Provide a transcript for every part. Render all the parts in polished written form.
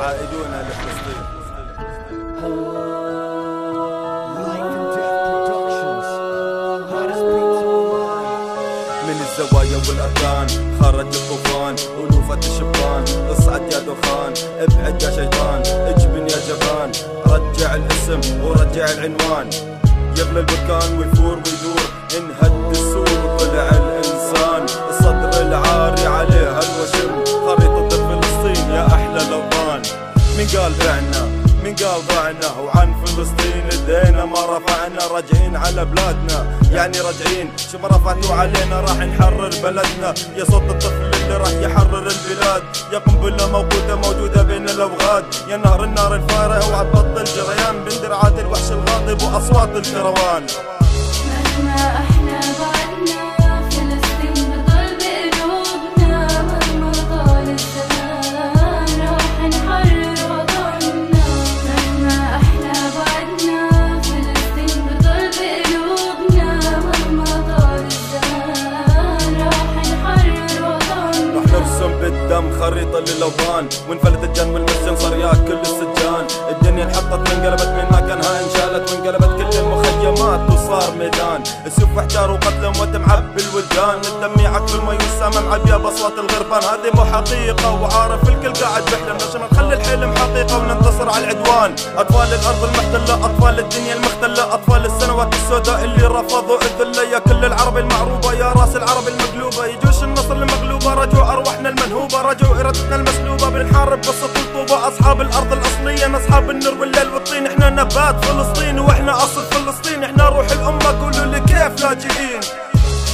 عائدون لفلسطين. من الزوايا والأركان خرج الطوفان، ألوفة الشبان اصعد يا دخان، ابعد يا شيطان، اجبن يا جبان، رجع الاسم ورجع العنوان، يغلى البركان ويفور ويدور، انهد السور وطلع الإنسان، الصدر العاري عليه الوشم، خريطة فلسطين يا أحلى الأوطان. من قال بعنا من قال ضعنا، وعن فلسطين لدينا ما رفعنا، راجعين على بلادنا يعني راجعين، شو ما رفعتوا علينا راح نحرر بلدنا، يا صوت الطفل اللي راح يحرر البلاد، يا قنبلة موجودة بين الأوغاد، يا نهر النار الفارع اوعى تبطل جريان، بين درعات الوحش الغاضب وأصوات الكروان. مهما احنا بعدنا فلسطين بضل بقلوبنا، مهما طال الزمان راح نحرر وطننا. مهما احنا بعدنا فلسطين بضل بقلوبنا، مهما طال الزمان راح نحرر وطننا. راح نرسم بالدم خريطة للأوطان، وانفلت الجن والمسجن صار ياكل السجان، الدنيا انحطت وانقلبت من مكانها انشالت، وانقلبت كل المخيمات وصار ميدان، السيوف احجار وقتل وتمعب الولدان، الدم يعكل ما يسمى معبيه بأصوات الغربان، هذه مو حقيقة وعارف الكل قاعد بيحلم، عشان نخلي الحلم حقيقة وننتصر على العدوان. أطفال الأرض المحتلة، أطفال الدنيا المختلة، أطفال السنوات السوداء اللي رفضوا الذلة، يا كل العرب المعروبة يا راس العرب المقلوبة، يجوش النصر المغلوبة، رجعوا أرواحنا المنهوبة، رجعوا إرادتنا المسلوبة، بنحارب بالسطو الطوبة، أصحاب الأرض الأصلية، أصحاب النور والليل والطين، إحنا نبات فلسطين وإحنا أصل فلسطين، إحنا روح الأمة قولوا لي كيف لاجئين.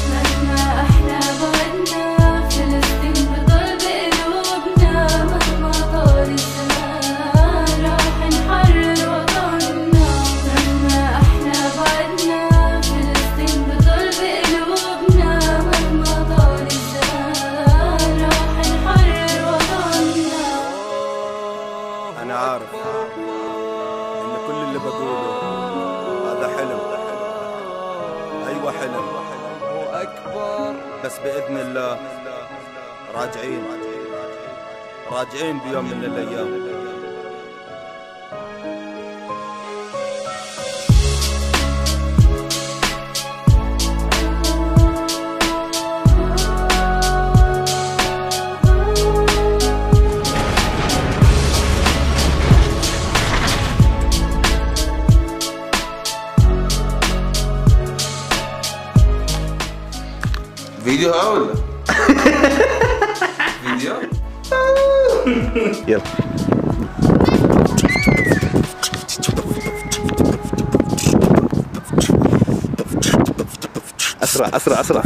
مهما احنا بعدنا فلسطين بضل بقلوبنا، مهما طال الزمان راح نحرر وطننا. مهما احنا بعدنا فلسطين بضل بقلوبنا، مهما طال الزمان راح نحرر وطننا. أنا عارف إن كل اللي بقوله هذا حلم، أيوة حلم وأكبر، بس بإذن الله راجعين بيوم من الأيام. فيديو ولا فيديو؟ يلا اسرع اسرع اسرع.